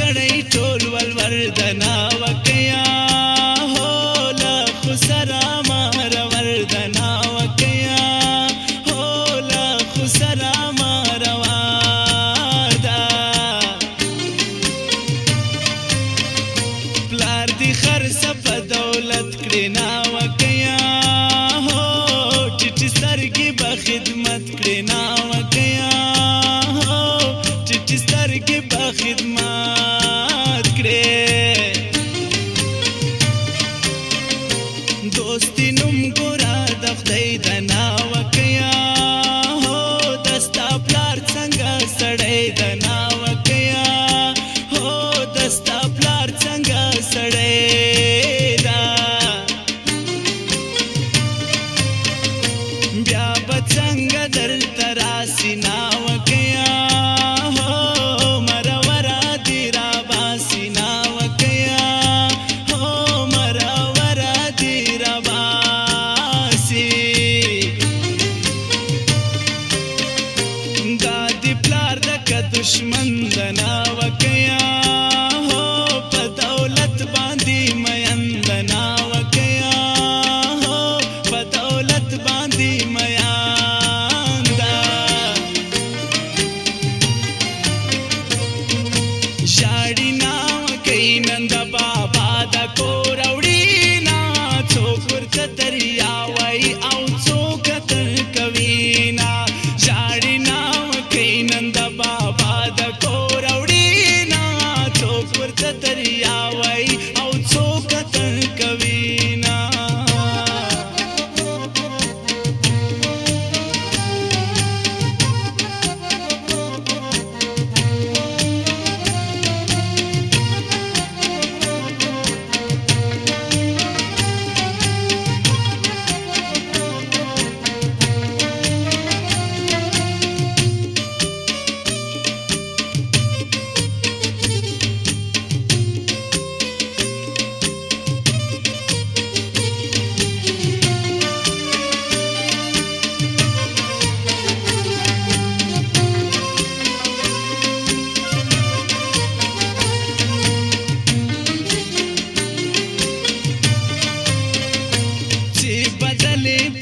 سړی ټول ولور د ناوکیا هو له خو سره مارور د ناوکیا هو له خو سره ماروا ده پلار دې خرڅه په دولت کړې ناوکیا هو ټیټې سترګې به خدمت کړې ناوکیا هو ټیټې سترګې به خدمت کړې دوستي نوم ګوره د خدای د ناوکیا هو د ستا پلار څنګه سړی د ناوکیا هو د ستا پلار څنګه سړی ده بیا به څنګه درته راسي ناوکیا هو مرورا دې راباسي ناوکیا هو مرورا دې راباسي دا دې پلار د که دشمن د ناوکیا هو په دولت باندې مین د ناوکیا هو په دولت باندې مین ده ژاړي ناوکۍ نن د بابا د کور وړي نه څوک ورته دریا وایي او څوک اتل کوي نه ژاړي ناوکۍ نن د بابا د کور وړي نه څوک ورته دریا وایي او څوک اتل کوي نه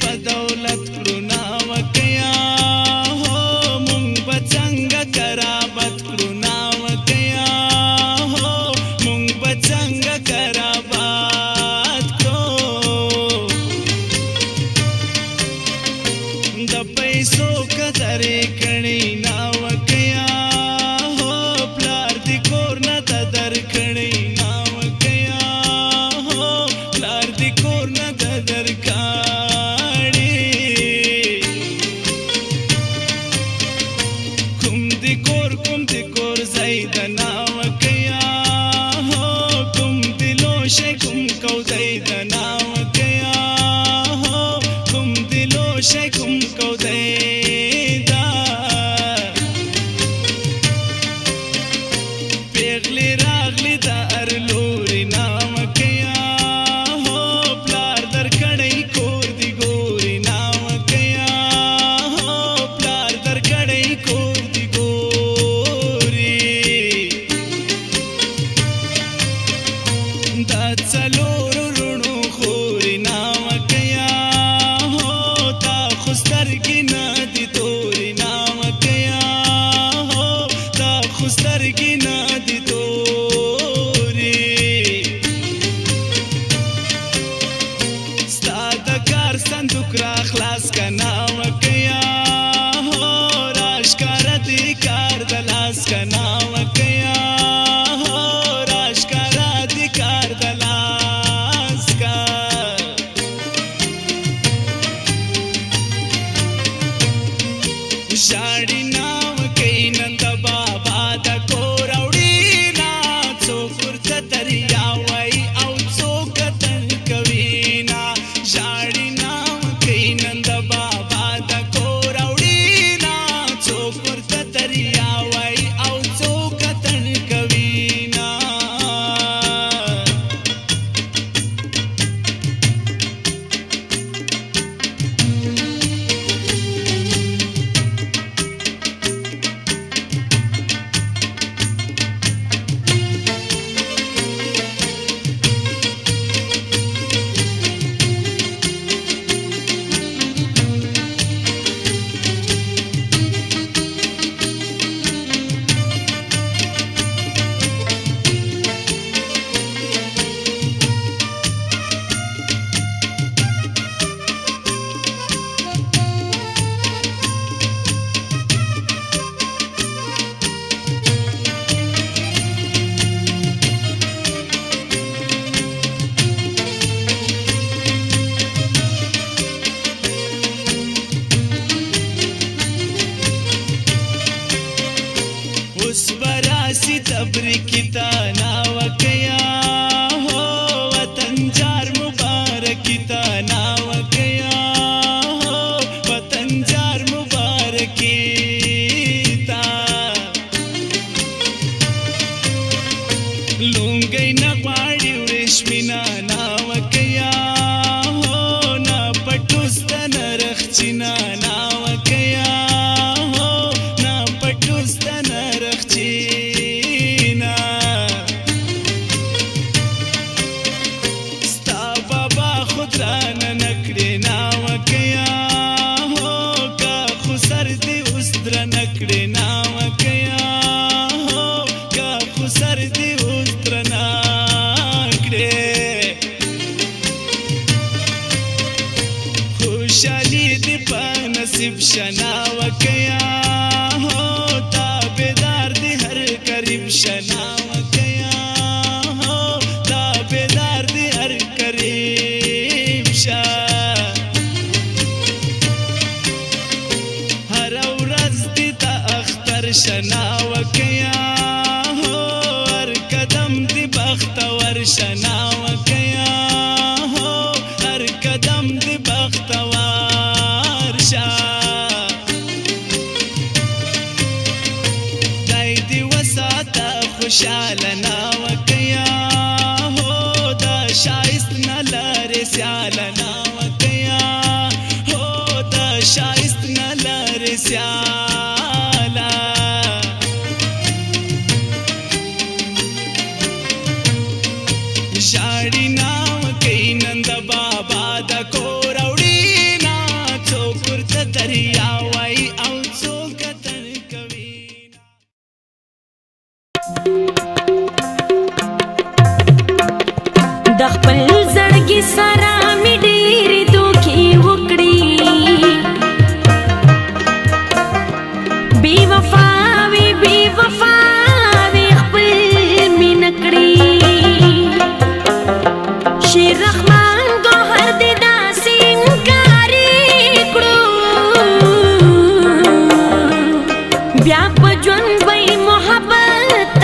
په دولت کړو ناوکیا هو مونږ به څنګه کرامت کړو ناوکیا هو مونږ به څنګه کرامت کړو د پیسو قدرې کړې ناوکیا هو پلار دې کور نه ته درکړې ناوکیا هو پلار دې کور نه ته درکړې کوم دې کور ځای د ناوکیا هو کوم دې لوشی کوم کودی د ناوکیا هو کوم دې لوشی کوم کودی دا پیغلی راغلی د ارلوري ناوکیا هو پلار درکړی کور دې ګوري ناوکیا هو پلار درکړی کور دا څلورو رڼو خورې ناوکیا هو تا خو سترګې نه دي تورې ناوکیا هو تا خو سترګې نه دي تورې ستا د کار صندوق را خلاص که ناوکیا هو راښکاره دې کار د لاس که ناوکیا ژاړي ناوکۍ نن د بابا د کور وړي نه څوک ورته دریا وایي او څوک اتل کوي نه ژاړي ناوکۍ نن د بابا د کور وړي نه څوک ورته دریا وایي او څوک اتل داسې تبریکي تا ناوکیا هو وطن جار مبارکي تا ناوکیا هو وطن جار مبارکي تا لونګۍ نه غواړي ورېښمینه ناوکیا هو نه پټوست نه رخچینه ناوکیا هو نه پټوست نه رخچینه ستا بابا خود رانه نکړې ناوکیا هو که خو سر دې اوس درنه کړې ناوکیا هو که خو سر دې اوس درنه خوشحالي دې په نصیب شناوکیا هو تابعدار دې هر قریب شناوکیا هو تابعدار دې هر قریب شه هر ورځ دې ته اختر شناوکیا هو هر قدم دې بختور شناوکیا هو هر قدم دې بختور شه خدای دې وساته خوشاله ناوکیا هو د شایست نه لرې سیاله ناوکیا هو د شایست نه لرې سیاله ژاړي ناوکۍ نن د بابا د کور وړینا څوک ورته دریا وایي او څوک کتل کوي د خپل زړګي سره مې ډېرې دوکې وکړې بې وفاوې بې وفاوې خپل مې نه کړې شیر رحمان ګوهر دې داسې انکارې کړو بیا په ژوند به یې محبت